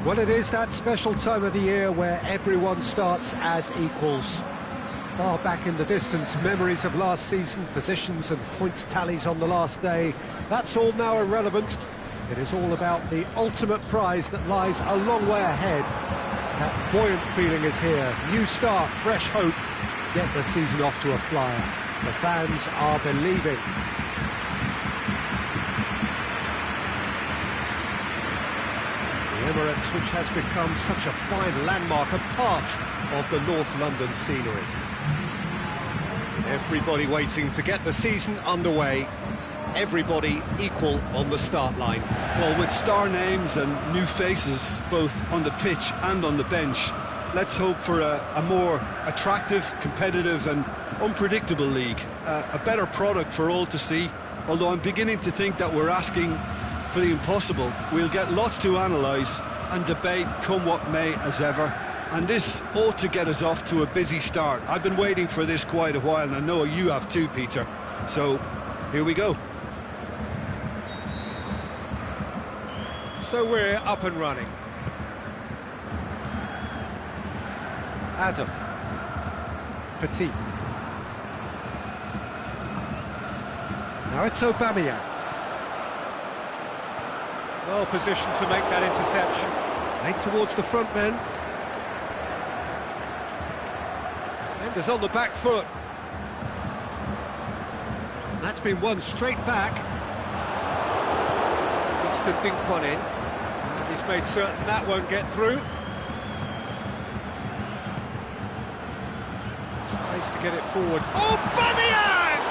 Well, it is that special time of the year where everyone starts as equals. Far back in the distance, memories of last season, positions and points tallies on the last day, that's all now irrelevant. It is all about the ultimate prize that lies a long way ahead. That buoyant feeling is here. New start, fresh hope. Get the season off to a flyer. The fans are believing. The Emirates, which has become such a fine landmark, a part of the North London scenery. Everybody waiting to get the season underway. Everybody equal on the start line. Well, with star names and new faces, both on the pitch and on the bench, let's hope for a more attractive, competitive and unpredictable league. A better product for all to see, although I'm beginning to think that we're asking for the impossible. We'll get lots to analyse and debate, come what may, as ever. And this ought to get us off to a busy start. I've been waiting for this quite a while, and I know you have too, Peter. So, here we go. So we're up and running. Adam. Petit. Now it's Aubameyang. Well positioned to make that interception. Late towards the front men. Defenders on the back foot. And that's been won straight back. Looks to dink one in. And he's made certain that won't get through. Tries to get it forward. Aubameyang!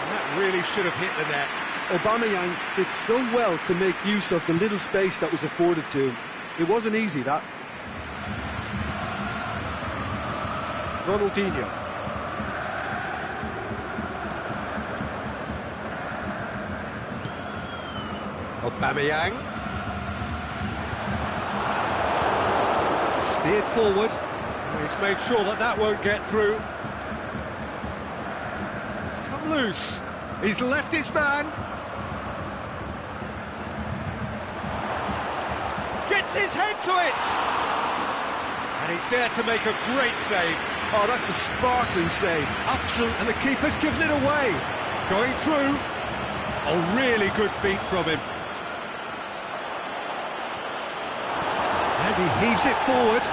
And that really should have hit the net. Aubameyang did so well to make use of the little space that was afforded to him. It wasn't easy, that. Ronaldinho. Aubameyang. Steered forward. He's made sure that that won't get through. It's come loose. He's left his man. Gets his head to it. And he's there to make a great save. Oh, that's a sparkling save. Absolutely. And the keeper's given it away. Going through. Oh, really good feet from him. And he heaves it forward.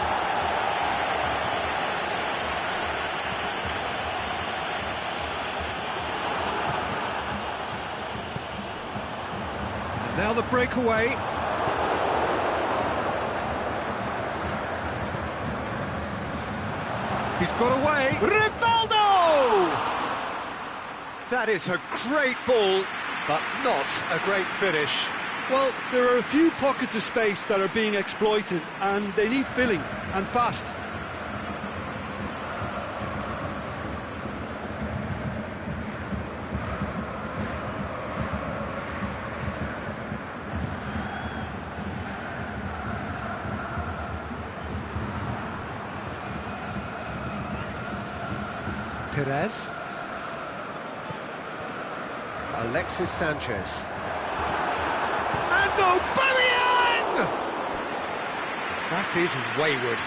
And now the breakaway. He's got away. Rivaldo! That is a great ball, but not a great finish. Well, there are a few pockets of space that are being exploited, and they need filling, and fast. Perez. Alexis Sanchez. And Aubameyang! That is wayward.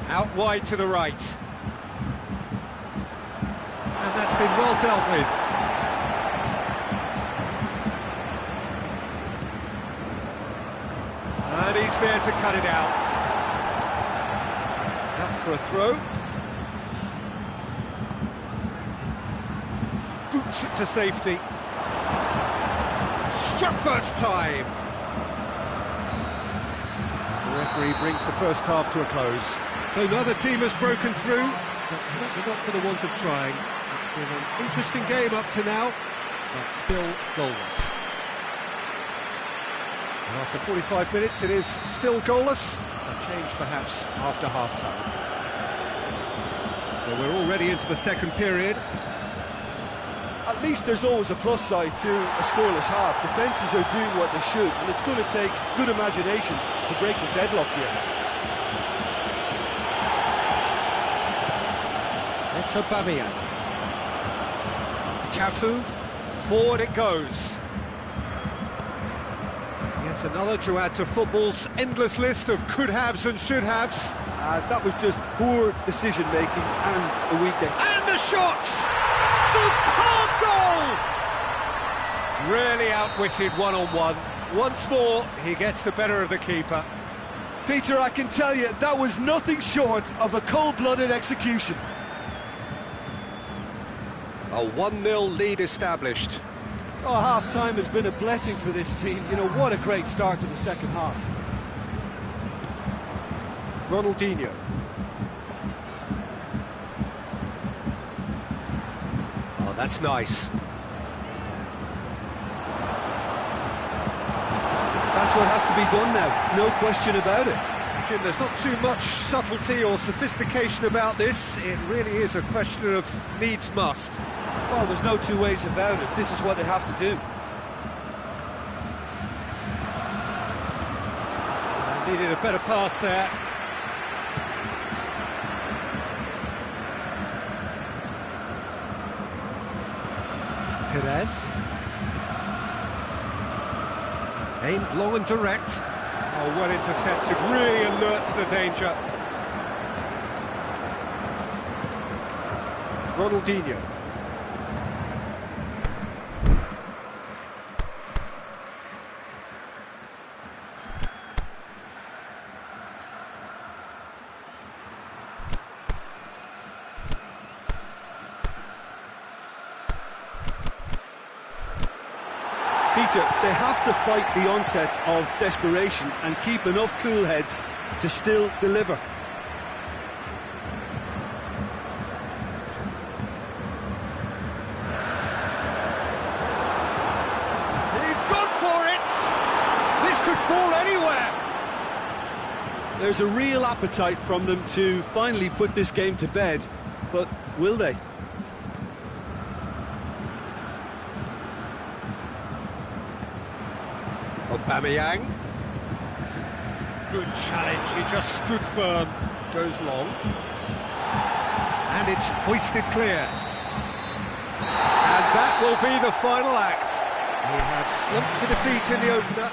Out wide to the right. And that's been well dealt with. And he's there to cut it out. Out for a throw. Boots it to safety. Struck first time. The referee brings the first half to a close. So another team has broken through, but certainly not for the want of trying. It's been an interesting game up to now, but still goalless. And after 45 minutes, it is still goalless, but Change perhaps after half-time. Well, we're already into the second period. At least there's always a plus side to a scoreless half. Defences are doing what they should, and it's going to take good imagination to break the deadlock here. It's Aubameyang. Cafu, forward it goes. Yet another to add to football's endless list of could-haves and should-haves. That was just poor decision-making and a weak game. And the shot! Superb goal! Really outwitted one-on-one. Once more, he gets the better of the keeper. Peter, I can tell you, that was nothing short of a cold-blooded execution. A 1-0 lead established. Oh, half-time has been a blessing for this team. You know, what a great start to the second half. Ronaldinho. Oh, that's nice. That's what has to be done now, no question about it. Jim, there's not too much subtlety or sophistication about this. It really is a question of needs must. Well, there's no two ways about it. This is what they have to do. Needed a better pass there. Perez. Aimed long and direct. Oh, well intercepted, really alert to the danger. Ronaldinho. Peter, they have to fight the onset of desperation and keep enough cool heads to still deliver. He's gone for it! This could fall anywhere! There's a real appetite from them to finally put this game to bed, but will they? Aubameyang. Good challenge, he just stood firm. Goes long. And it's hoisted clear. And that will be the final act. We have slumped to defeat in the opener.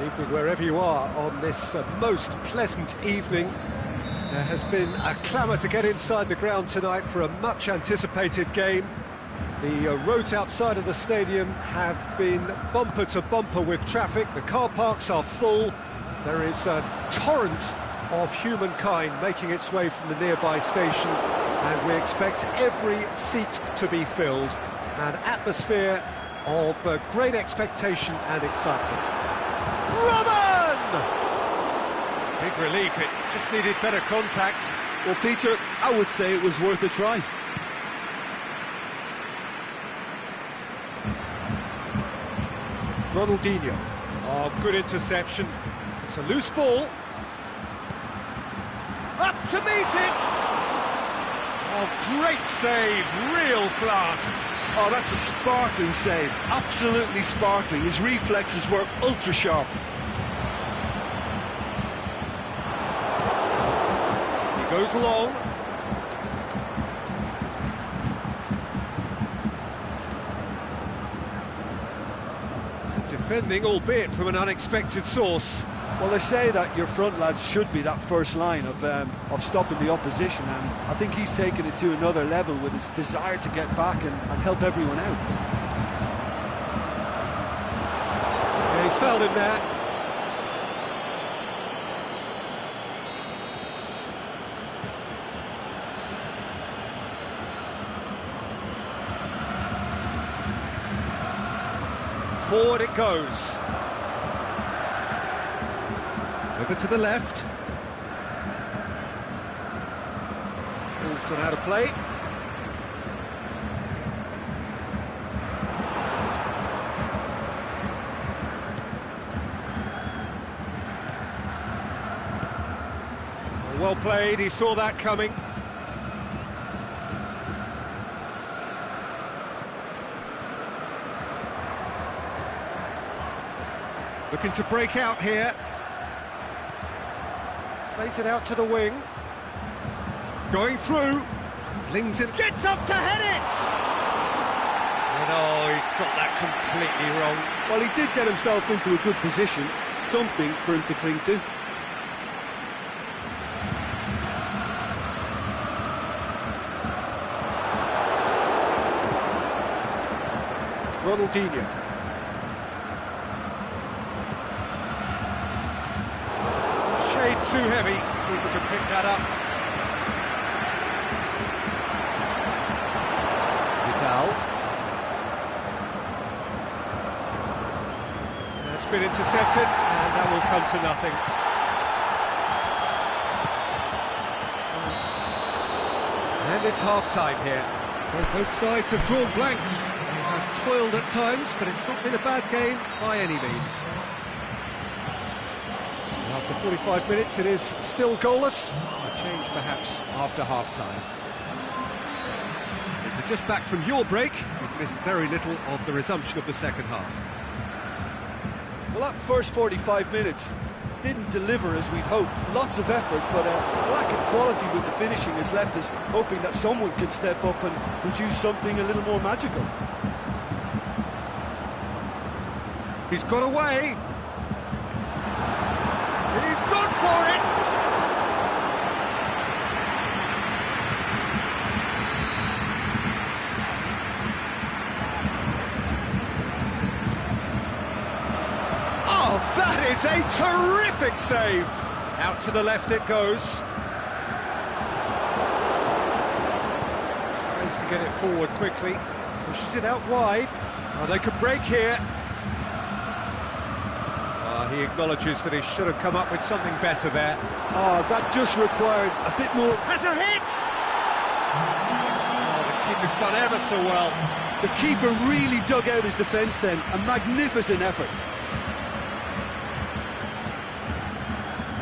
Good evening wherever you are on this most pleasant evening. There has been a clamour to get inside the ground tonight for a much-anticipated game. The roads outside of the stadium have been bumper to bumper with traffic. The car parks are full. There is a torrent of humankind making its way from the nearby station, and we expect every seat to be filled. An atmosphere of great expectation and excitement. Robin! Big relief, it just needed better contact. Well, Peter, I would say it was worth a try. Ronaldinho. Oh, good interception. It's a loose ball. Up to meet it! Oh, great save, real class. Oh, that's a sparkling save, absolutely sparkling. His reflexes were ultra-sharp. He goes long. Good defending, albeit from an unexpected source. Well, they say that your front lads should be that first line of stopping the opposition, and I think he's taken it to another level with his desire to get back and help everyone out. Yeah, he's fouled him there. Forward it goes. Over to the left. Ball's gone out of play. Well played, he saw that coming. Looking to break out here. Plays it out to the wing. Going through. Flings it. Gets up to head it! And oh, he's got that completely wrong. Well, he did get himself into a good position. Something for him to cling to. Ronaldinho. Too heavy, keeper can pick that up. Vidal. That's been intercepted, and that will come to nothing. And it's half-time here. So both sides have drawn blanks. They have toiled at times, but it's not been a bad game by any means. After 45 minutes, it is still goalless. A change, perhaps, after half-time. If you're just back from your break, you've missed very little of the resumption of the second half. Well, that first 45 minutes didn't deliver as we'd hoped. Lots of effort, but a lack of quality with the finishing has left us hoping that someone could step up and produce something a little more magical. He's got away. He's gone for it! Oh, that is a terrific save! Out to the left it goes. Tries to get it forward quickly. Pushes it out wide. Oh, they could break here. He acknowledges that he should have come up with something better there. Oh, that just required a bit more. Has a hit! Oh, the keeper's done ever so well. The keeper really dug out his defence then. A magnificent effort.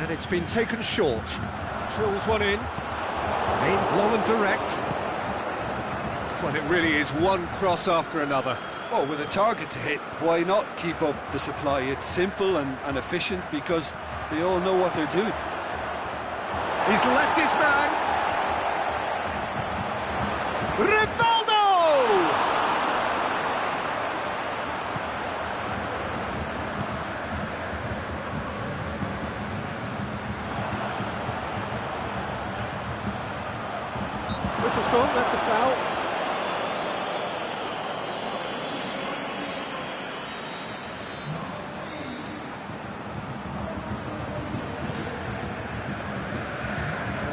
And it's been taken short. Drills one in. Aimed long and direct. Well, it really is one cross after another. Well, with a target to hit, why not keep up the supply? It's simple and efficient because they all know what they're doing. He's left his man. Rivaldo! on, that's a foul.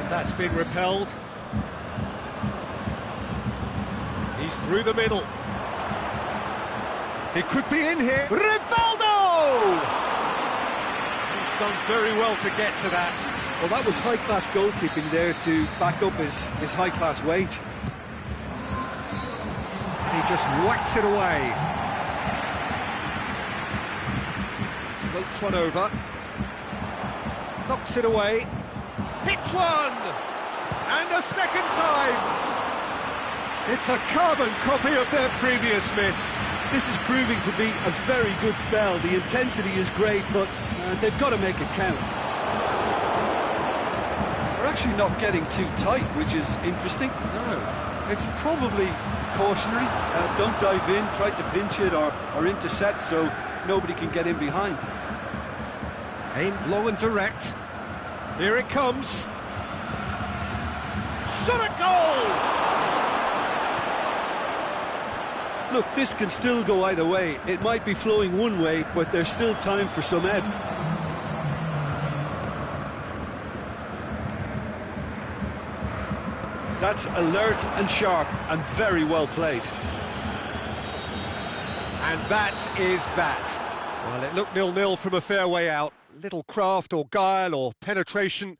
And that's been repelled. He's through the middle. It could be in here. Rivaldo! He's done very well to get to that. Well, that was high-class goalkeeping there to back up his high-class wage. He just whacks it away. Floats one over. Knocks it away. Hits one! And a second time! It's a carbon copy of their previous miss. This is proving to be a very good spell. The intensity is great, but they've got to make it count. They're actually not getting too tight, which is interesting. No. It's probably cautionary. Don't dive in, try to pinch it or intercept so nobody can get in behind. Aimed low and direct. Here it comes. Shot at goal! Look, this can still go either way. It might be flowing one way, but there's still time for some ebb. That's alert and sharp and very well played. And that is that. Well, it looked 0-0 from a fair way out. Little craft or guile or penetration.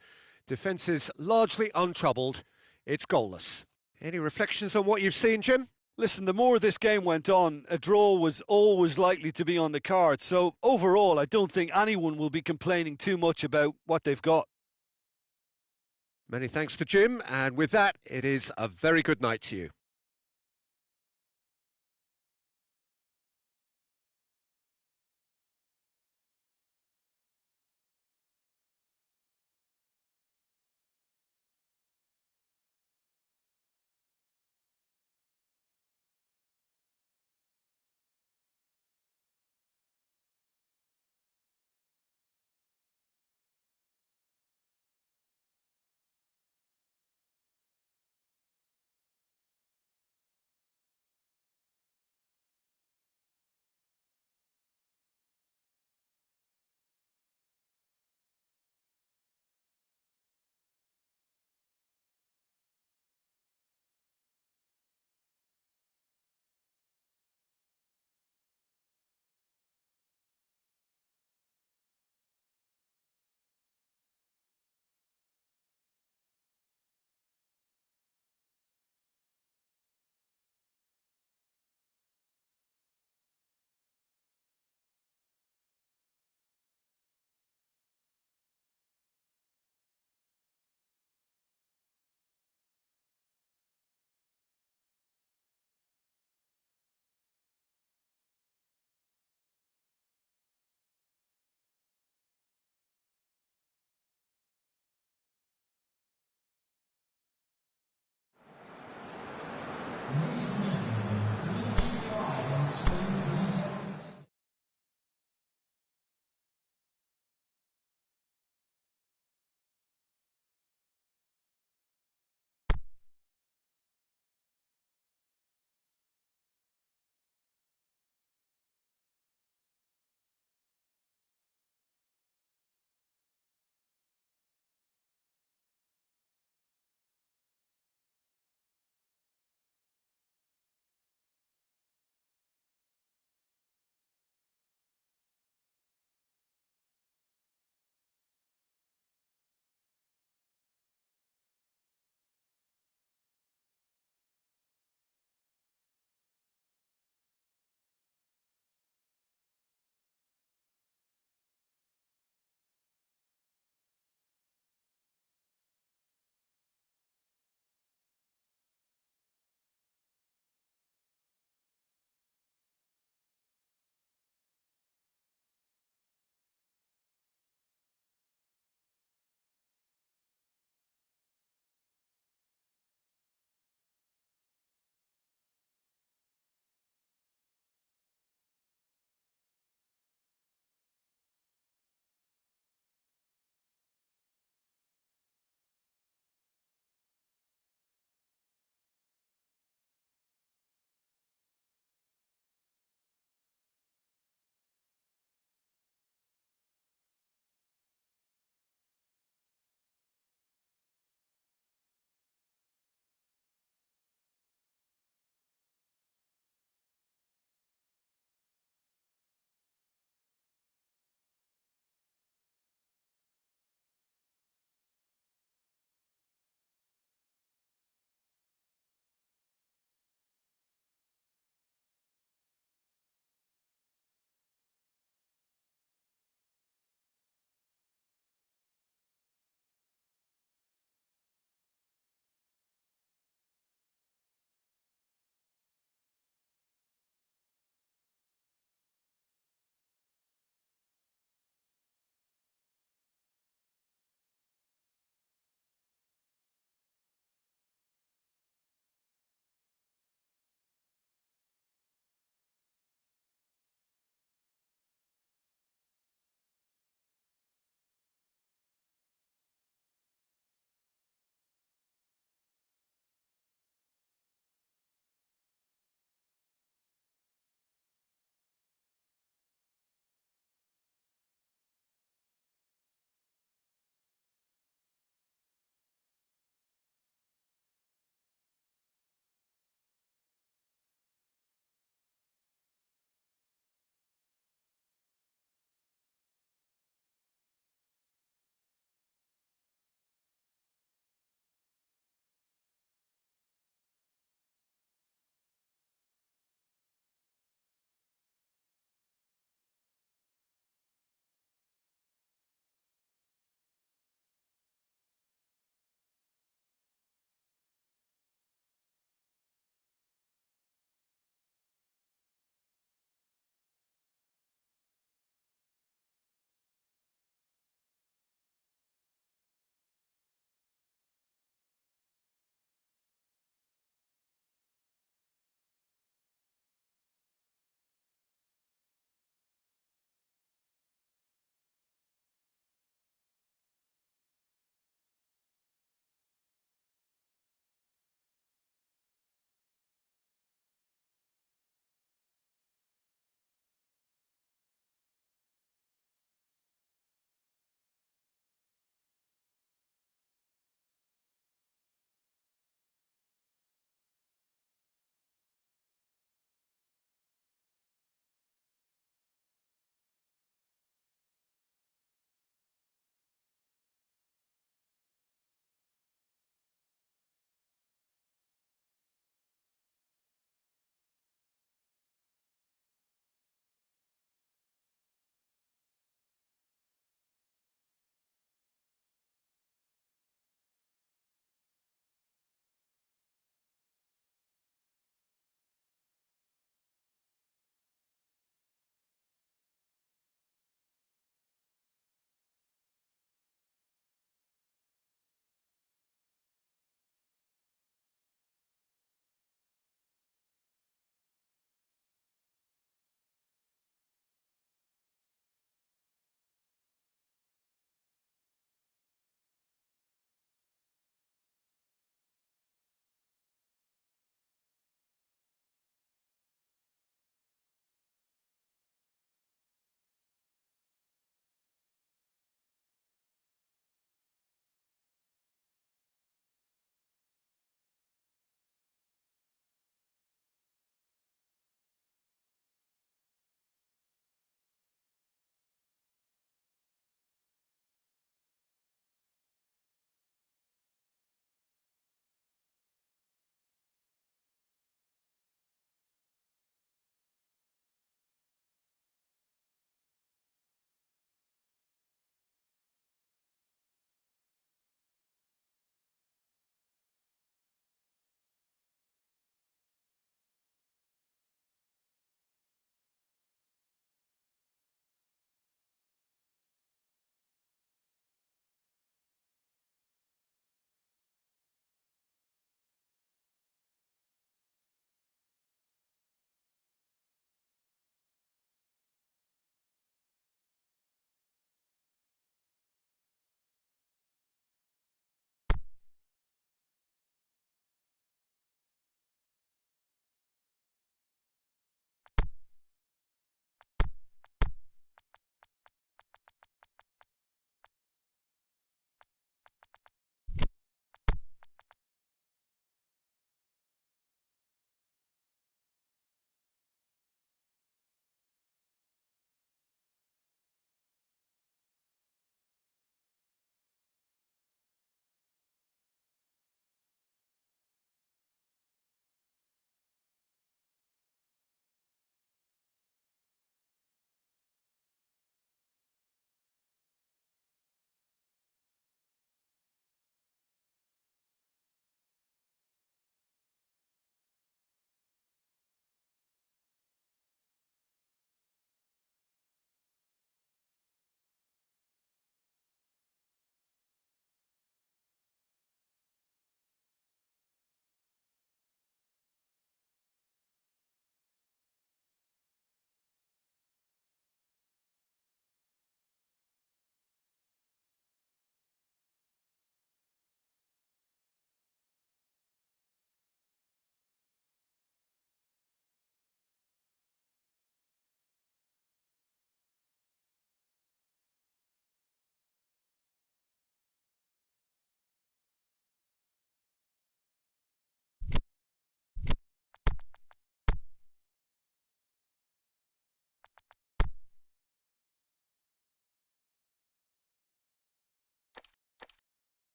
Defence is largely untroubled. It's goalless. Any reflections on what you've seen, Jim? Listen, the more this game went on, a draw was always likely to be on the cards. So overall, I don't think anyone will be complaining too much about what they've got. Many thanks to Jim, and with that, it is a very good night to you.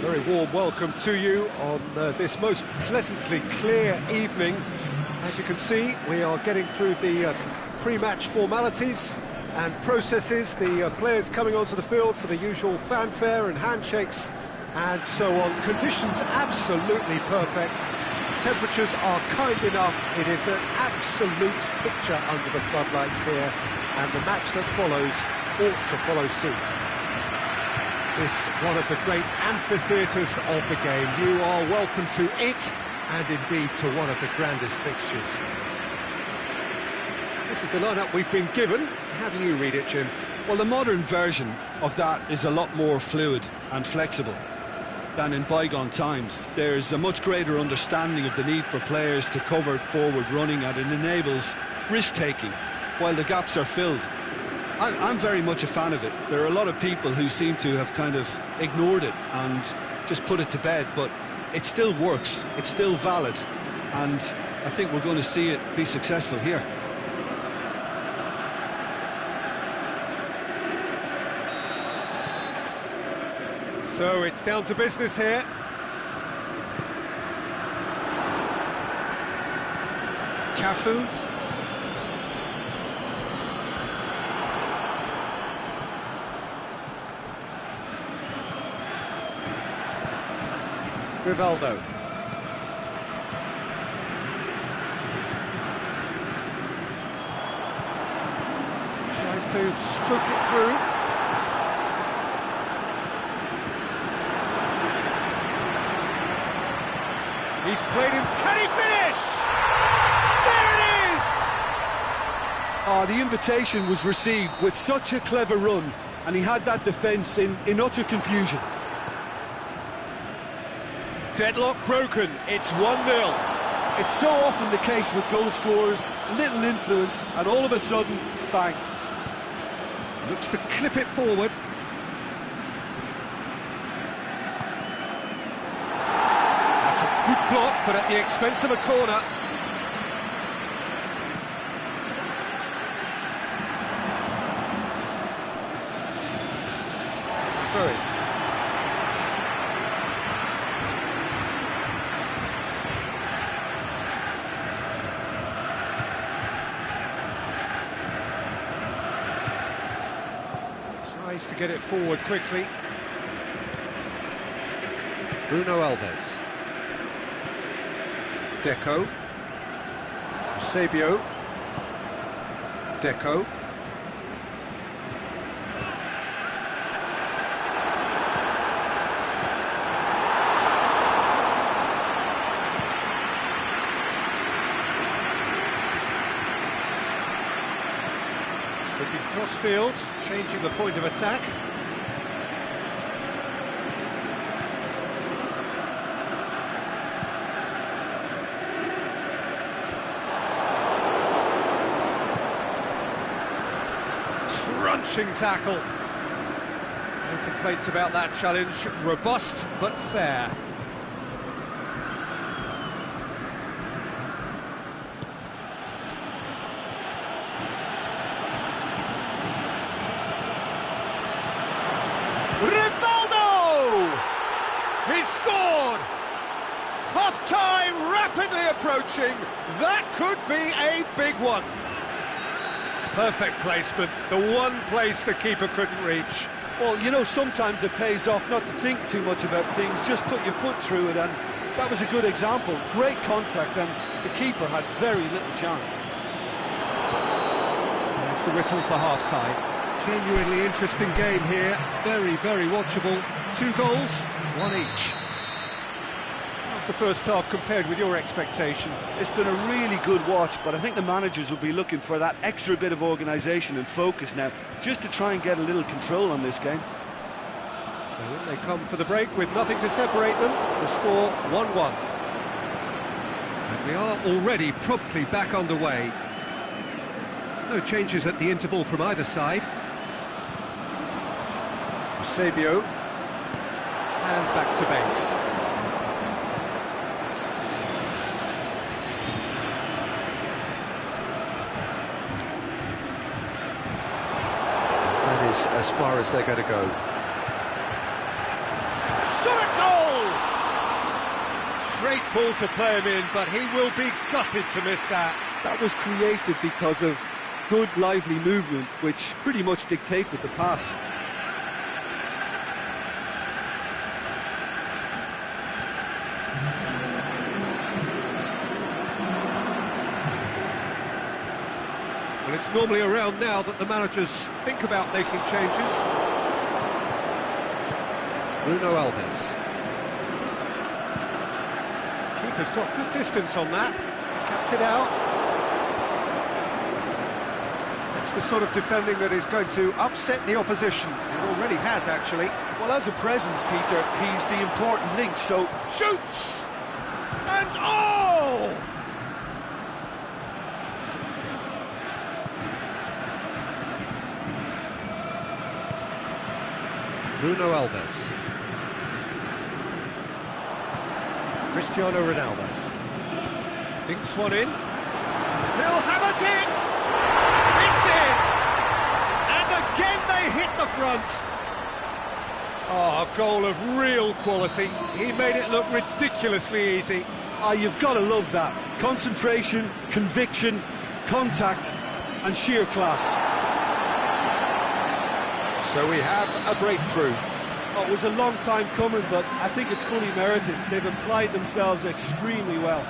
Very warm welcome to you on this most pleasantly clear evening. As you can see, we are getting through the pre-match formalities and processes, the players coming onto the field for the usual fanfare and handshakes and so on. Conditions absolutely perfect. Temperatures are kind enough. It is an absolute picture under the floodlights here, and the match that follows ought to follow suit. This one of the great amphitheatres of the game. You are welcome to it, and indeed to one of the grandest fixtures. This is the lineup we've been given. How do you read it, Jim? Well, the modern version of that is a lot more fluid and flexible than in bygone times. There's a much greater understanding of the need for players to cover forward running, and it enables risk-taking while the gaps are filled. I'm very much a fan of it. There are a lot of people who seem to have kind of ignored it and just put it to bed, but it still works, it's still valid, and I think we're going to see it be successful here. So it's down to business here. Cafu. Rivaldo. Tries to stroke it through. He's played him. Can he finish? There it is! Oh, the invitation was received with such a clever run, and he had that defence in utter confusion. Deadlock broken, it's 1-0. It's so often the case with goal scorers, little influence, and all of a sudden, bang. Looks to clip it forward. That's a good block, but at the expense of a corner. Through. Tries to get it forward quickly. Bruno Alves. Deco. Eusebio. Deco. Looking cross-field, changing the point of attack. Crunching tackle. No complaints about that challenge. Robust, but fair. Rivaldo! He scored! Half-time rapidly approaching. That could be a big one. Perfect placement, the one place the keeper couldn't reach. Well, you know, sometimes it pays off not to think too much about things, just put your foot through it, and that was a good example. Great contact, and the keeper had very little chance. There's the whistle for half-time. Genuinely interesting game here, very, very watchable. 2 goals, 1 each. How's the first half compared with your expectation? It's been a really good watch, but I think the managers will be looking for that extra bit of organisation and focus now, just to try and get a little control on this game. So in they come for the break with nothing to separate them, the score 1-1. And we are already promptly back underway. No changes at the interval from either side. Eusebio, and back to base. That is as far as they're going to go. shot at goal! Great ball to play him in, but he will be gutted to miss that. That was created because of good, lively movement, which pretty much dictated the pass. Well, it's normally around now that the managers think about making changes. Bruno Alves. Keeper's got good distance on that. Cuts it out. It's the sort of defending that is going to upset the opposition. It already has, actually. Well, as a presence, Peter, he's the important link, so... Shoots! And oh! Bruno Alves. Cristiano Ronaldo. Dinks one in. He'll have a dink! It's in! And again they hit the front. Oh, a goal of real quality. He made it look ridiculously easy. Ah, you've got to love that. Concentration, conviction, contact, and sheer class. So we have a breakthrough. Oh, it was a long time coming, but I think it's fully merited. They've applied themselves extremely well.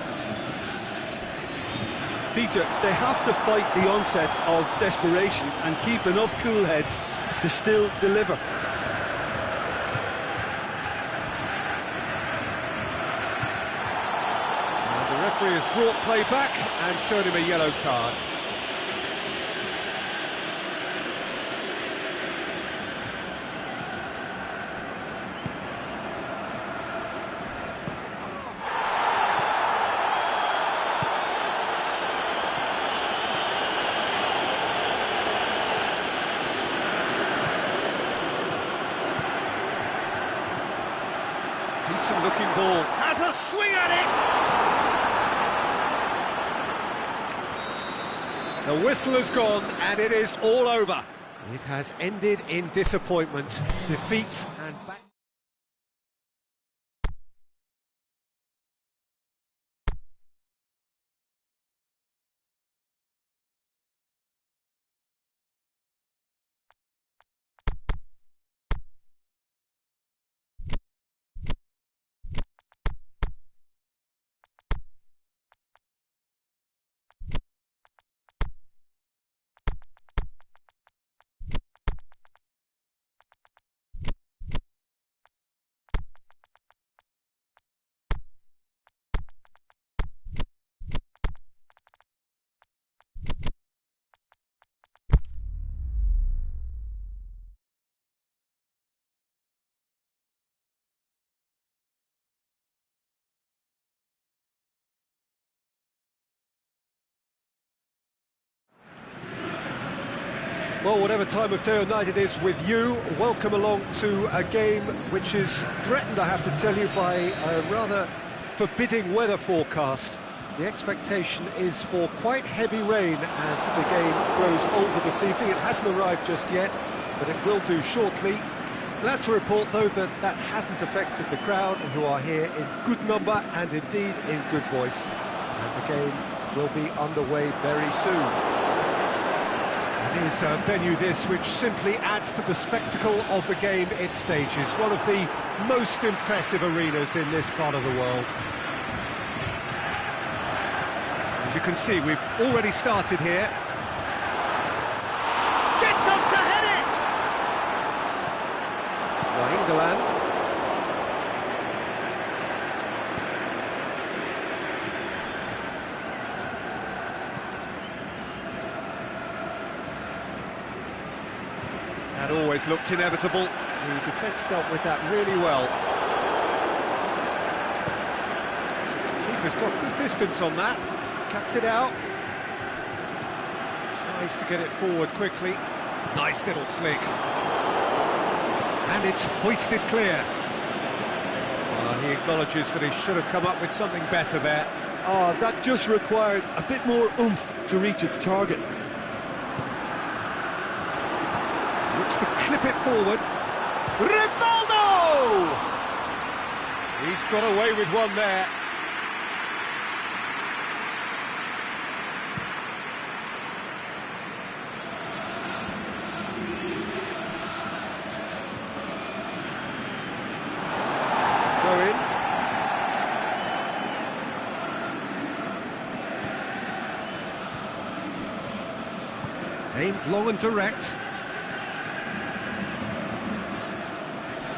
Peter, they have to fight the onset of desperation and keep enough cool heads to still deliver. And the referee has brought play back and shown him a yellow card. Decent looking ball, has a swing at it! The whistle has gone and it is all over. It has ended in disappointment, defeat and back. Well, whatever time of day or night it is with you, welcome along to a game which is threatened, I have to tell you, by a rather forbidding weather forecast. The expectation is for quite heavy rain as the game grows older this evening. It hasn't arrived just yet, but it will do shortly. Glad to report, though, that that hasn't affected the crowd, who are here in good number and indeed in good voice. And the game will be underway very soon. It is a venue this which simply adds to the spectacle of the game it stages. One of the most impressive arenas in this part of the world. As you can see, we've already started here. Gets up to head it! England. That always looked inevitable. The defence dealt with that really well. Keeper's got good distance on that. Cuts it out. Tries to get it forward quickly. Nice little flick. And it's hoisted clear. He acknowledges that he should have come up with something better there. Oh, that just required a bit more oomph to reach its target. Looks to clip it forward. Rivaldo! He's got away with one there. Throw in. Aimed long and direct.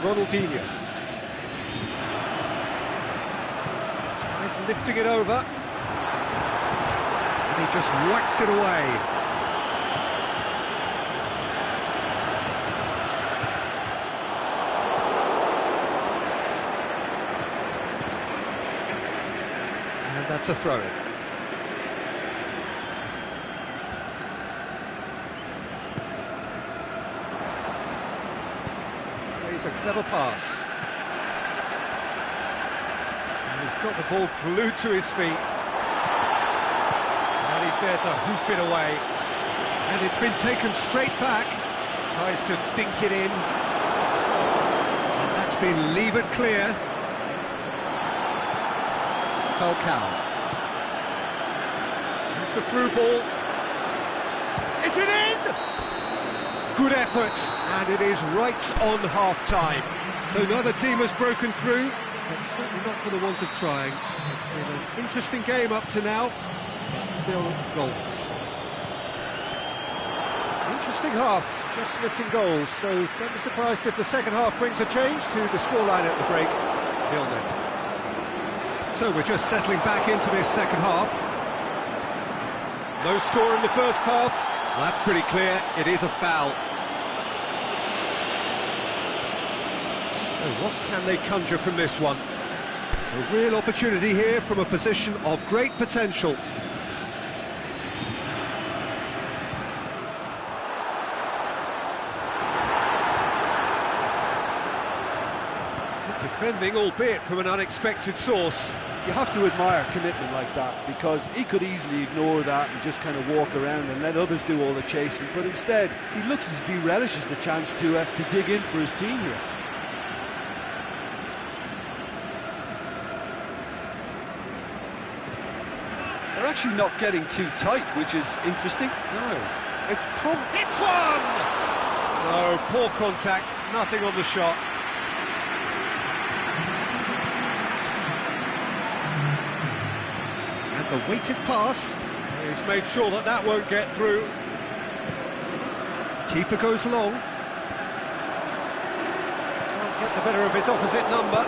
Ronaldinho. Tries lifting it over. And he just whacks it away. And that's a throw-in. Plays a clever pass. He's got the ball glued to his feet. And he's there to hoof it away. And it's been taken straight back. Tries to dink it in. And that's been levered clear. Falcao. Here's the through ball. Is it in? Good effort. And it is right on half-time. So neither team has broken through. But certainly not for the want of trying. It's been an interesting game up to now, but still goals. Interesting half, just missing goals, so don't be surprised if the second half brings a change to the scoreline at the break. 0-0. So we're just settling back into this second half. No score in the first half. Well, that's pretty clear, it is a foul. So what can they conjure from this one? A real opportunity here from a position of great potential. Good defending, albeit from an unexpected source. You have to admire commitment like that, because he could easily ignore that and just kind of walk around and let others do all the chasing, but instead he looks as if he relishes the chance to dig in for his team here. They're actually not getting too tight, which is interesting. No, it's hits one! No, poor contact, nothing on the shot. And the weighted pass. He's made sure that that won't get through. Keeper goes long. Can't get the better of his opposite number.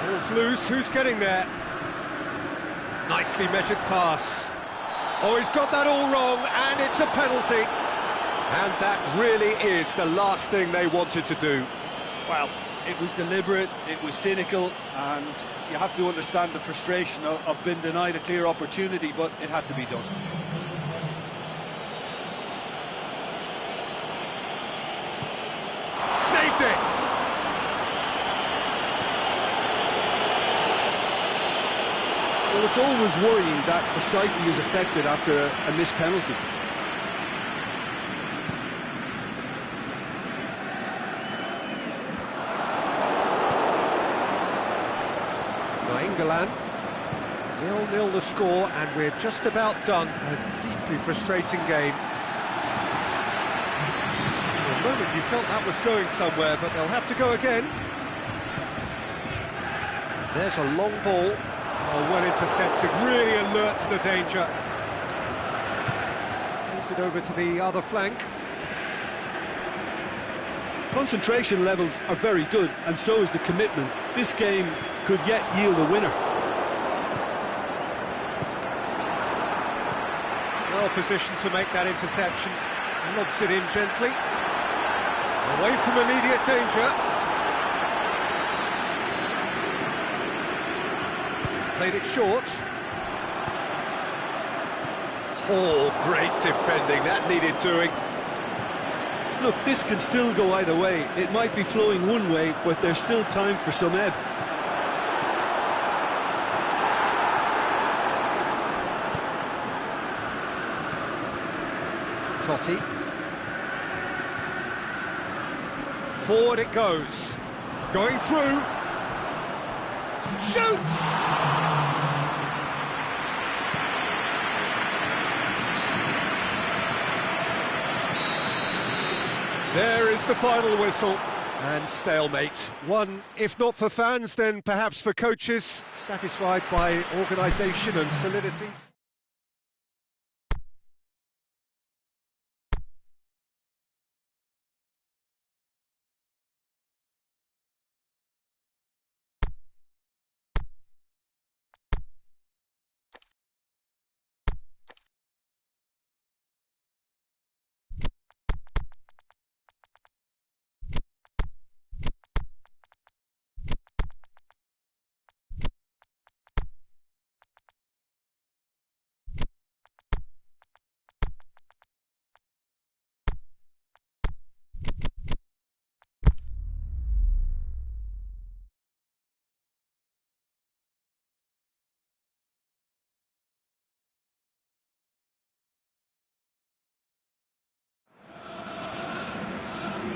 Ball's loose, who's getting there? Nicely measured pass. Oh, he's got that all wrong, and it's a penalty. And that really is the last thing they wanted to do. Well, it was deliberate, it was cynical, and you have to understand the frustration of being denied a clear opportunity, but it had to be done. Saved it! Well, it's always worrying that the psyche is affected after a missed penalty. England, 0-0 the score, and we're just about done. A deeply frustrating game. For a moment you felt that was going somewhere, but they'll have to go again. There's a long ball. Oh, well intercepted, really alert to the danger. Plays it over to the other flank. Concentration levels are very good, and so is the commitment. This game could yet yield a winner. Well positioned to make that interception. Lobs it in gently. Away from immediate danger. Played it short. Oh, great defending. That needed doing. Look, this can still go either way. It might be flowing one way, but there's still time for some ebb. Totti. Forward it goes. Going through. Shoots! There is the final whistle. And stalemate. One, if not for fans, then perhaps for coaches, satisfied by organisation and solidity.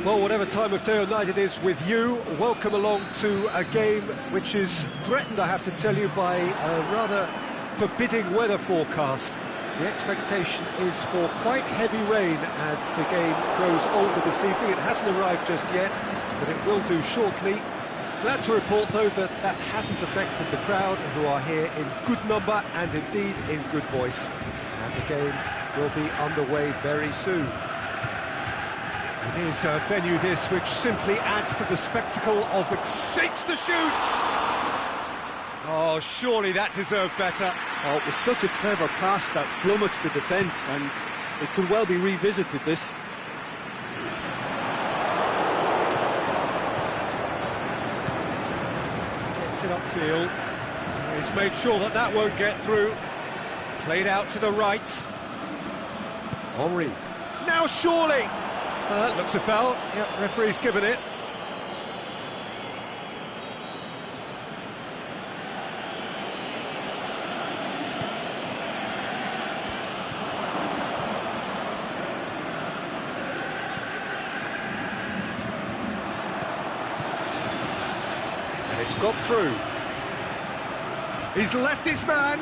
Well, whatever time of day or night it is with you, welcome along to a game which is threatened, I have to tell you, by a rather forbidding weather forecast. The expectation is for quite heavy rain as the game grows older this evening. It hasn't arrived just yet, but it will do shortly. Glad to report, though, that that hasn't affected the crowd, who are here in good number and indeed in good voice. And the game will be underway very soon. It is a venue this which simply adds to the spectacle of the shapes to shoot. Oh, surely that deserved better. Oh, it was such a clever pass that flummoxed the defence, and it could well be revisited, this. Gets it upfield. He's made sure that that won't get through. Played out to the right. Henry. Now surely! Looks a foul. Yep, referee's given it. And it's got through. He's left his man.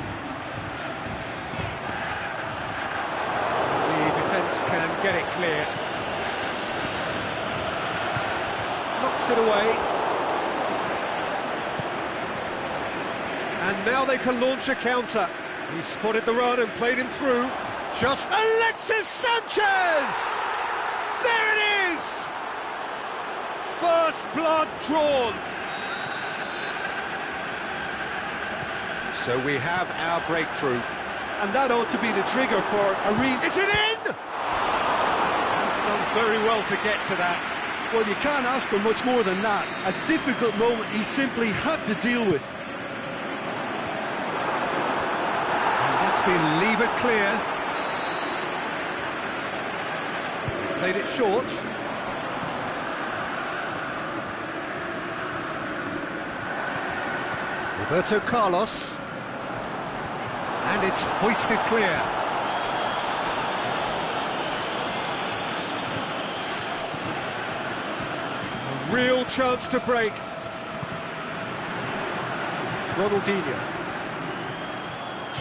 The defence can get it clear. Knocks it away. And now they can launch a counter. He spotted the run and played him through. Just Alexis Sanchez! There it is! First blood drawn. So we have our breakthrough. And that ought to be the trigger for a Is it in? He's done very well to get to that. Well, you can't ask for much more than that. A difficult moment he simply had to deal with. And that's been levered clear. Played it short. Roberto Carlos. And it's hoisted clear. Real chance to break. Ronaldinho.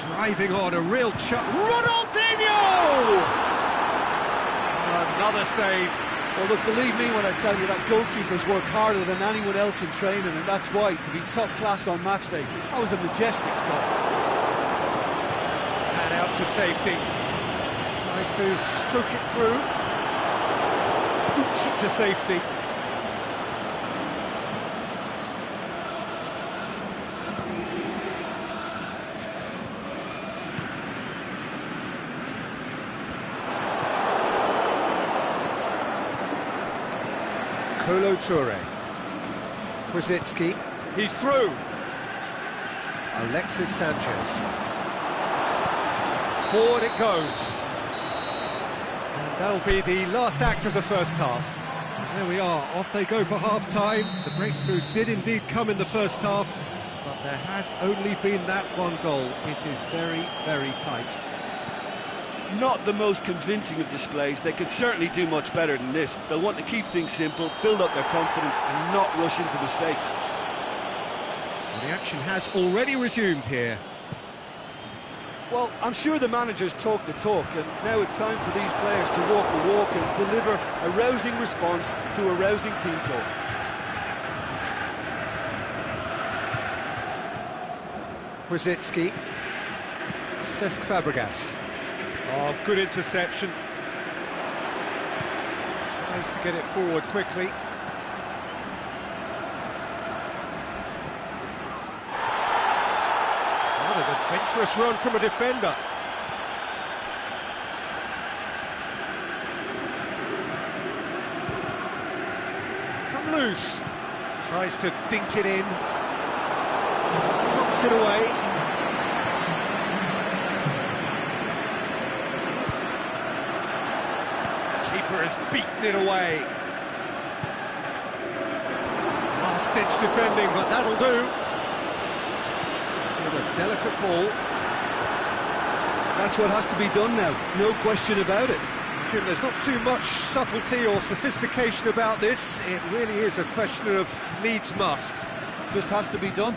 Driving on, a real chance. Ronaldinho! Another save. Well, look, believe me when I tell you that goalkeepers work harder than anyone else in training, and that's why, to be top class on match day, that was a majestic stop. And out to safety. Tries to stroke it through. Boots it to safety. Kolo Touré. Brzezinski. He's through. Alexis Sanchez. Forward it goes. And that'll be the last act of the first half. There we are, off they go for half-time. The breakthrough did indeed come in the first half, but there has only been that one goal. It is very, very tight. not the most convincing of displays. They could certainly do much better than this. They'll want to keep things simple, build up their confidence and not rush into mistakes. Well, the action has already resumed here. Well, I'm sure the managers talk the talk, and now it's time for these players to walk the walk and deliver a rousing response to a rousing team talk. Brzezinski. Cesc Fabregas. Oh, good interception. Tries to get it forward quickly. What an adventurous run from a defender. It's come loose. Tries to dink it in. Knocks it away. Keeper has beaten it away. Last-ditch defending, but that'll do. With a delicate ball. That's what has to be done now, no question about it. Jim, there's not too much subtlety or sophistication about this. It really is a question of needs must. Just has to be done.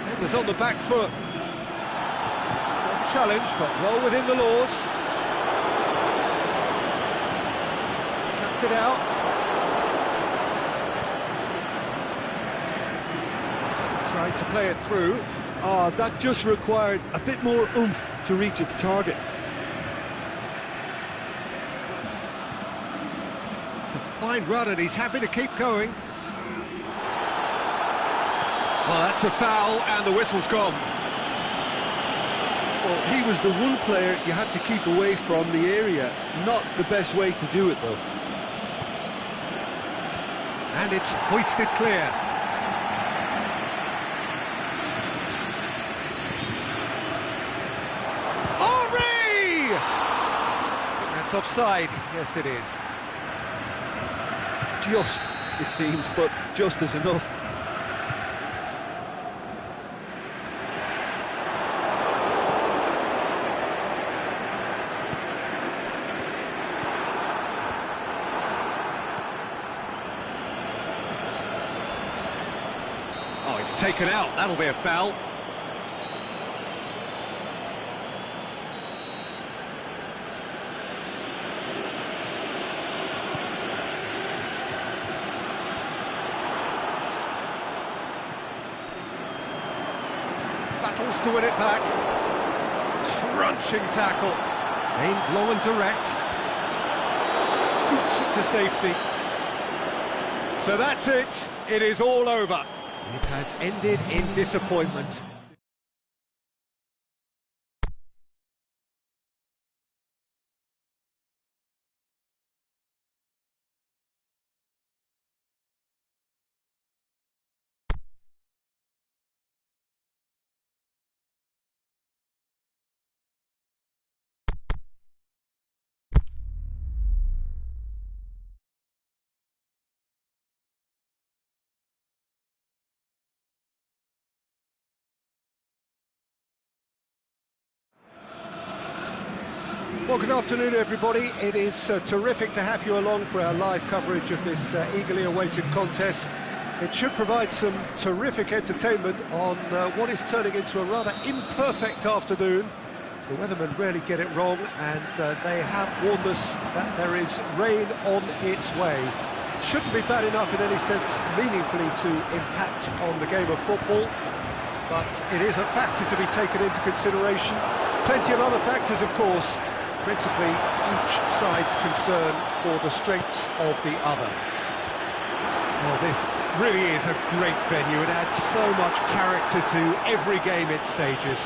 Defenders on the back foot. Strong challenge, but well within the laws. Cuts it out. Tried to play it through. Ah, that just required a bit more oomph to reach its target. It's a fine run and he's happy to keep going. Well, that's a foul and the whistle's gone. Well, he was the one player you had to keep away from the area. Not the best way to do it, though. And it's hoisted clear. That's offside. Yes, it is. Just, it seems, but just is enough. Oh, it's taken out. That'll be a foul. Battles to win it back. Crunching tackle. Aimed low and direct. Boots it to safety. So that's it. It is all over. It has ended in disappointment. Well, good afternoon, everybody. It is terrific to have you along for our live coverage of this eagerly awaited contest. It should provide some terrific entertainment on what is turning into a rather imperfect afternoon. The weathermen rarely get it wrong, and they have warned us that there is rain on its way. Shouldn't be bad enough in any sense meaningfully to impact on the game of football, but it is a factor to be taken into consideration. Plenty of other factors, of course, principally each side's concern for the strengths of the other. Well, this really is a great venue. It adds so much character to every game it stages.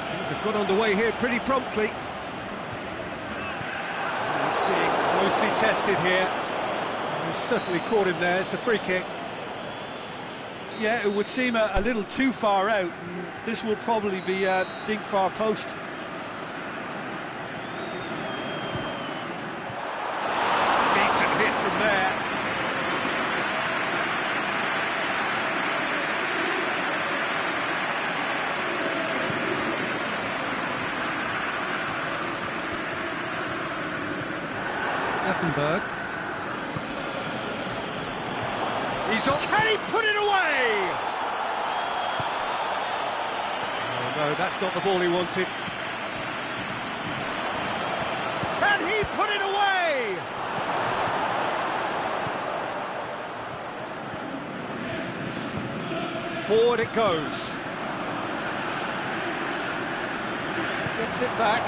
Things have got underway here pretty promptly. He's being closely tested here. He's certainly caught him there. It's a free kick. Yeah, it would seem a little too far out. This will probably be a dink far post. Decent hit from there. Effenberg. He's on. Can he put it away? Oh no, that's not the ball he wanted. Can he put it away? Forward it goes. Gets it back.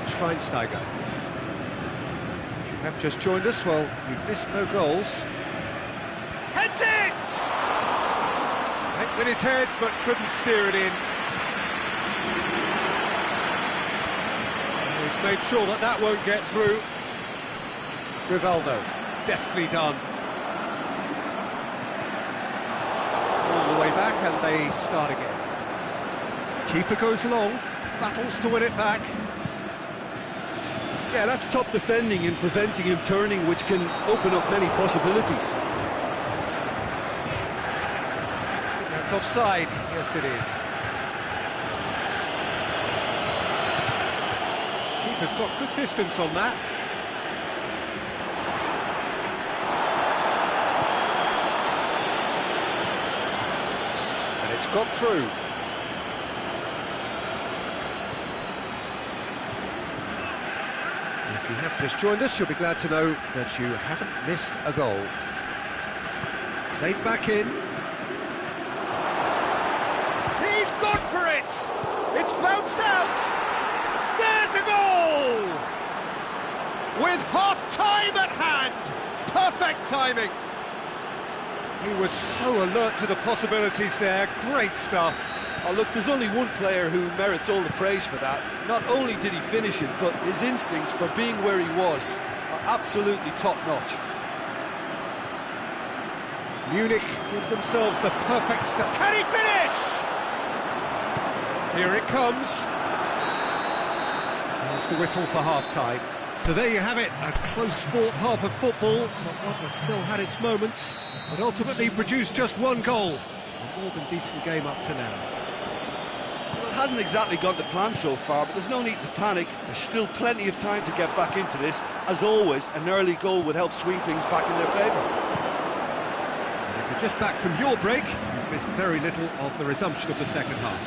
Schweinsteiger. If you have just joined us, well, you've missed no goals. Heads it! Went with his head, but couldn't steer it in. He's made sure that that won't get through. Rivaldo, deftly done. All the way back, and they start again. Keeper goes long, battles to win it back. Yeah, that's top defending and preventing him turning, which can open up many possibilities. I think that's offside. Yes, it is. Keeper's got good distance on that. And it's got through. If you have just joined us, you'll be glad to know that you haven't missed a goal. Played back in. He's gone for it! It's bounced out! There's a goal! With half-time at hand! Perfect timing! He was so alert to the possibilities there. Great stuff. Oh, look, there's only one player who merits all the praise for that. Not only did he finish it, but his instincts for being where he was are absolutely top-notch. Munich give themselves the perfect start. Can he finish? Here it comes. There's the whistle for half-time. So there you have it, a close-fought half of football, but one that still had its moments, but ultimately produced just one goal. A more than decent game up to now. Well, it hasn't exactly gone to plan so far, but there's no need to panic. There's still plenty of time to get back into this. As always, an early goal would help swing things back in their favour. And if you're just back from your break, you've missed very little of the resumption of the second half.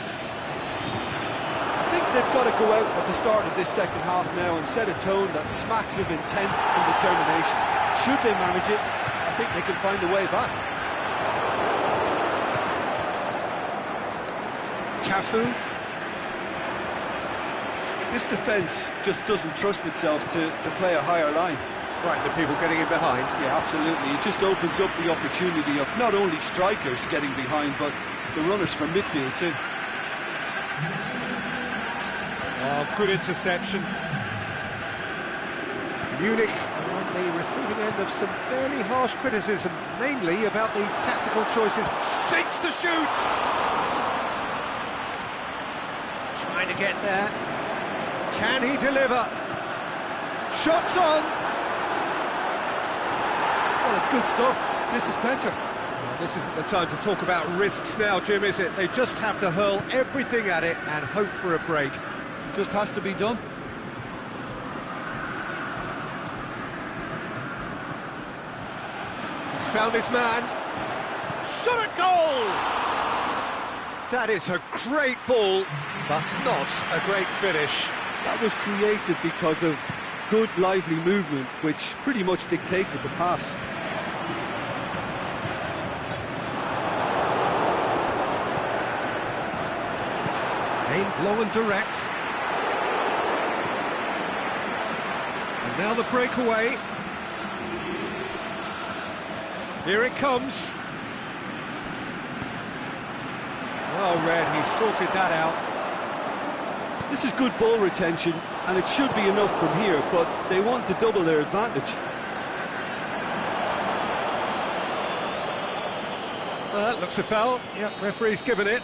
I think they've got to go out at the start of this second half now and set a tone that smacks of intent and determination. Should they manage it, I think they can find a way back. Cafu. This defence just doesn't trust itself to play a higher line. Frightened of people getting in behind. Yeah, absolutely. It just opens up the opportunity of not only strikers getting behind, but the runners from midfield too. Oh, good interception. Munich are on the receiving end of some fairly harsh criticism, mainly about the tactical choices. Shakes to shoot! Trying to get there. Can he deliver? Shots on! Well, it's good stuff. This is better. Well, this isn't the time to talk about risks now, Jim, is it? They just have to hurl everything at it and hope for a break. Just has to be done. He's found his man. Shot at goal! That is a great ball, but not a great finish. That was created because of good, lively movement, which pretty much dictated the pass. Aimed long and direct. And now the breakaway. Here it comes. Well read, he sorted that out. This is good ball retention, and it should be enough from here, but they want to double their advantage. Well, that looks a foul. Yep, referee's given it.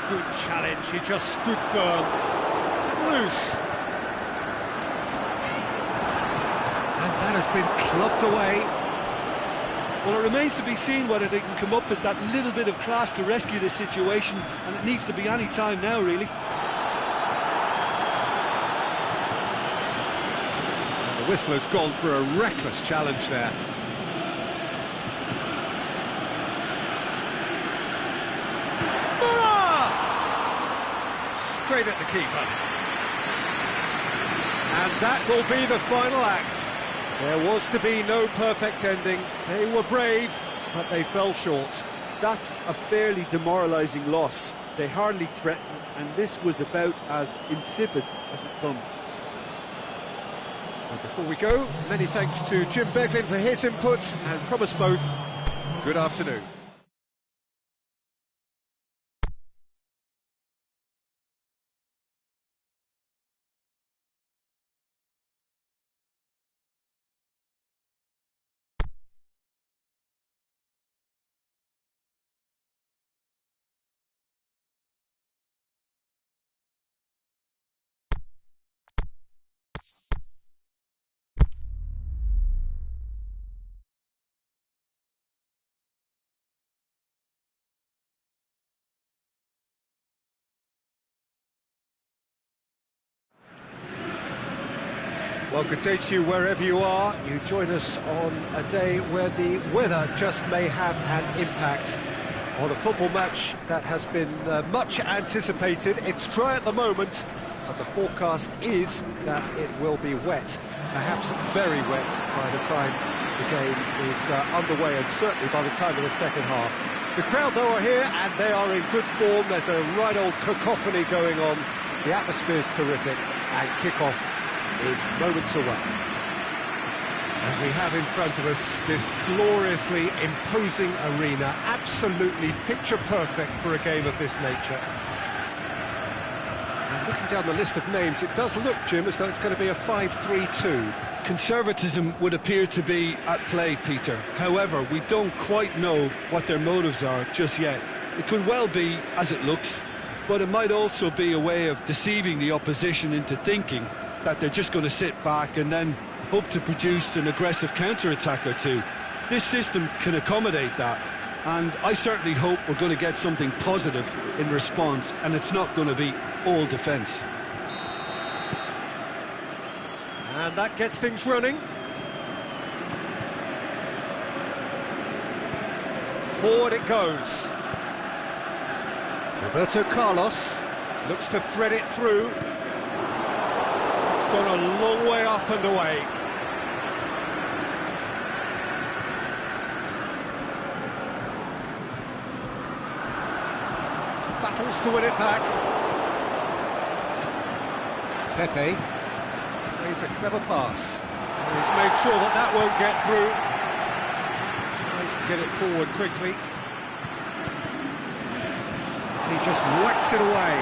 Good challenge, he just stood firm. It's cut loose. And that has been clubbed away. Well, it remains to be seen whether they can come up with that little bit of class to rescue this situation, and it needs to be any time now, really. And the whistler's gone for a reckless challenge there. Straight at the keeper. And that will be the final act. There was to be no perfect ending. They were brave, but they fell short. That's a fairly demoralising loss. They hardly threatened, and this was about as insipid as it comes. So before we go, many thanks to Jim Beglin for his input, and from us both, good afternoon. Well, good day to you wherever you are. You join us on a day where the weather just may have an impact on a football match that has been much anticipated. It's dry at the moment, but the forecast is that it will be wet, perhaps very wet by the time the game is underway, and certainly by the time of the second half. The crowd, though, are here, and they are in good form. There's a right old cacophony going on. The atmosphere's terrific, and kick-off is moments away. And we have in front of us this gloriously imposing arena, absolutely picture perfect for a game of this nature. And looking down the list of names, it does look, Jim, as though it's going to be a 5-3-2. Conservatism would appear to be at play, Peter. However, we don't quite know what their motives are just yet. It could well be as it looks, but it might also be a way of deceiving the opposition into thinking that they're just going to sit back and then hope to produce an aggressive counter-attack or two. This system can accommodate that, and I certainly hope we're going to get something positive in response, and it's not going to be all defence. And that gets things running. Forward it goes. Roberto Carlos looks to thread it through. It's gone a long way up and away. Battles to win it back. Tete plays a clever pass. And he's made sure that that won't get through. Tries to get it forward quickly. And he just whacks it away.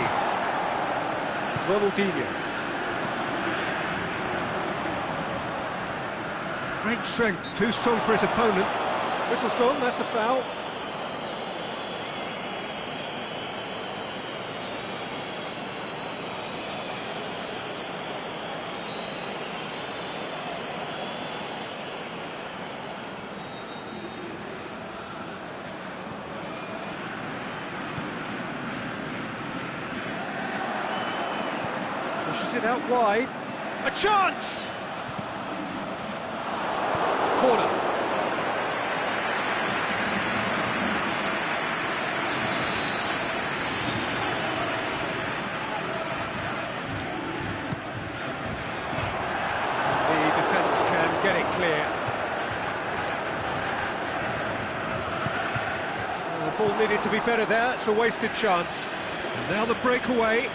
Ronaldinho. Great strength, too strong for his opponent. Whistle's gone, that's a foul. Pushes it out wide. A chance! Corner. The defence can get it clear. The ball needed to be better there, it's a wasted chance. And now the breakaway.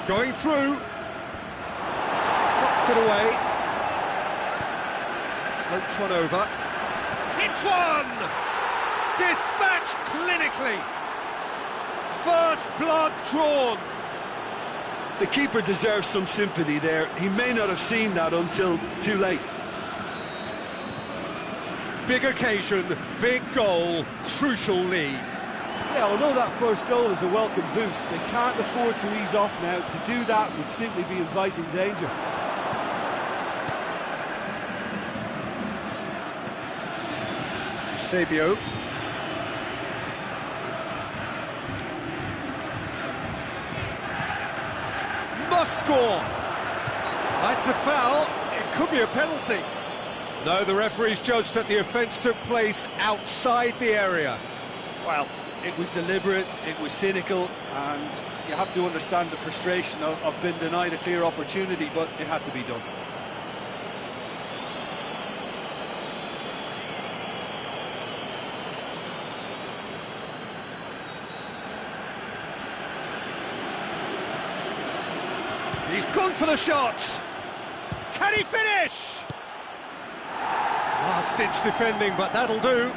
Going through. Knocks it away. Floats one over. Hits one! Dispatched clinically. First blood drawn. The keeper deserves some sympathy there. He may not have seen that until too late. Big occasion, big goal, crucial lead. Yeah, although that first goal is a welcome boost, they can't afford to ease off now. To do that would simply be inviting danger. Eusebio. Must score! That's a foul. It could be a penalty. No, the referee's judged that the offence took place outside the area. Well, it was deliberate, it was cynical, and you have to understand the frustration of being denied a clear opportunity, but it had to be done. He's gone for the shot. Can he finish? Last-ditch defending, but that'll do.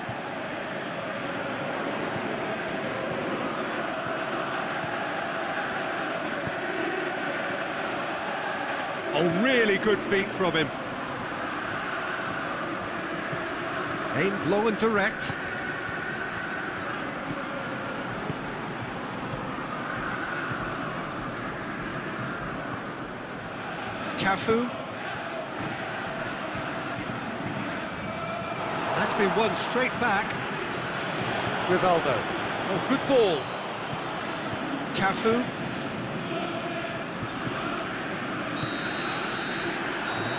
Oh, really good feet from him. Aimed low and direct. Cafu. That's been won straight back. Rivaldo. Oh, good ball. Cafu.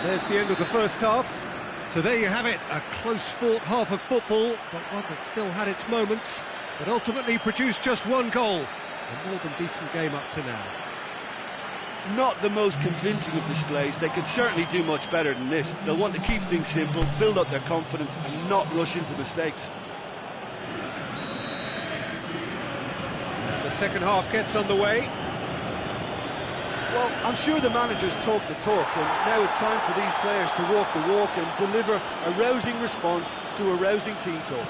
There's the end of the first half. So there you have it, a close-fought half of football, but one that still had its moments, but ultimately produced just one goal. A more than decent game up to now. Not the most convincing of displays. They could certainly do much better than this. They'll want to keep things simple, build up their confidence and not rush into mistakes. The second half gets underway. Well, I'm sure the managers talk the talk, and now it's time for these players to walk the walk and deliver a rousing response to a rousing team talk.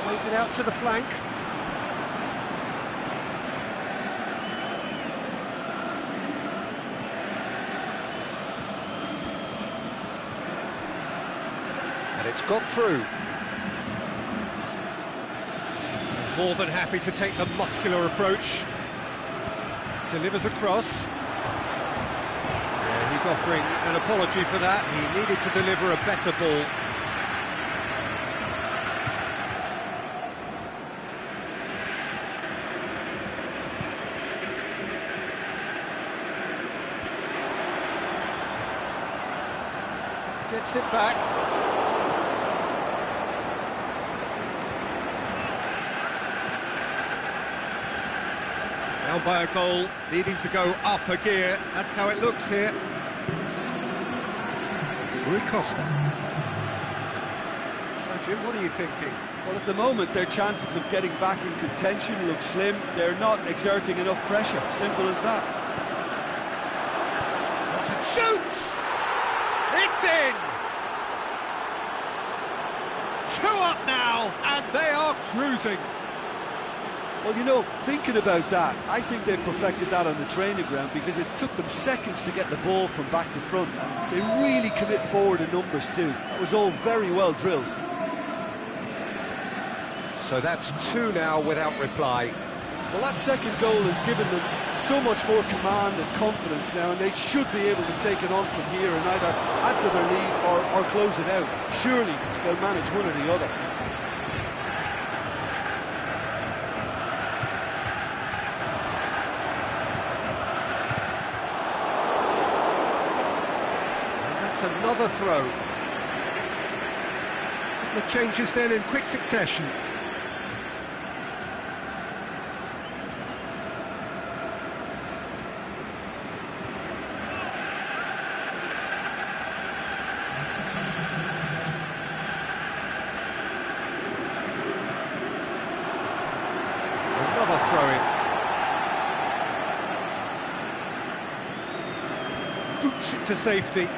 Plays it out to the flank. And it's got through. More than happy to take the muscular approach. Delivers across. Yeah, he's offering an apology for that. He needed to deliver a better ball. Gets it back. Down by a goal, needing to go up a gear. That's how it looks here. Rui Costa. So, Jim, what are you thinking? Well, at the moment, their chances of getting back in contention look slim. They're not exerting enough pressure. Simple as that. Shoots! It's in! 2 up now, and they are cruising. Well, you know, thinking about that, I think they perfected that on the training ground because it took them seconds to get the ball from back to front. And they really commit forward in numbers too. That was all very well drilled. So that's 2 now without reply. Well, that second goal has given them so much more command and confidence now, and they should be able to take it on from here and either add to their lead or close it out. Surely they'll manage one or the other. Another throw. The changes then in quick succession. Another throw in. Boots it to safety.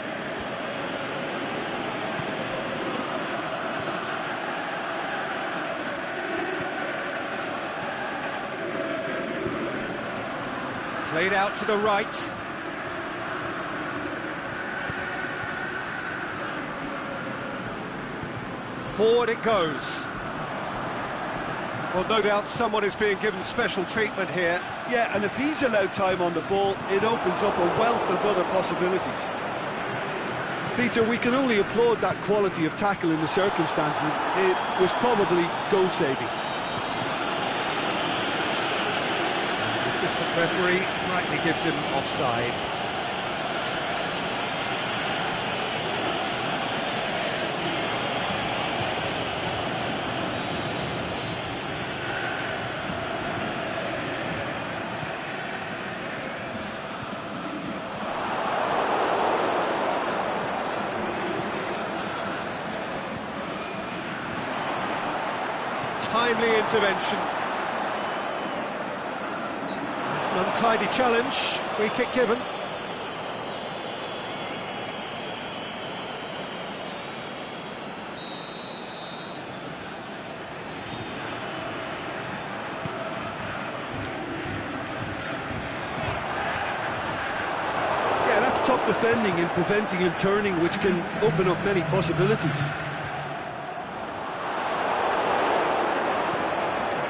Played out to the right. Forward it goes. Well, no doubt someone is being given special treatment here. Yeah, and if he's allowed time on the ball, it opens up a wealth of other possibilities. Peter, we can only applaud that quality of tackle in the circumstances. It was probably goal-saving. The assistant referee rightly gives him offside. Timely intervention. It's an untidy challenge, free kick given. Yeah, that's top defending and preventing him turning, which can open up many possibilities.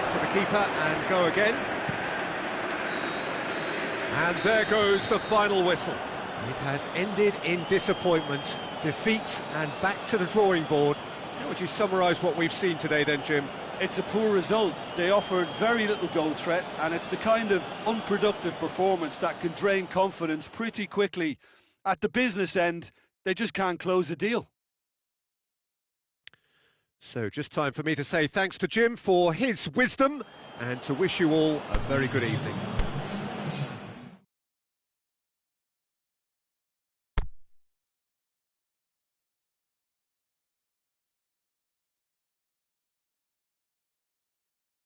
To the keeper and go again. And there goes the final whistle. It has ended in disappointment, defeat and back to the drawing board. How would you summarise what we've seen today then, Jim? It's a poor result. They offered very little goal threat, and it's the kind of unproductive performance that can drain confidence pretty quickly. At the business end, they just can't close a deal. So just time for me to say thanks to Jim for his wisdom and to wish you all a very good evening.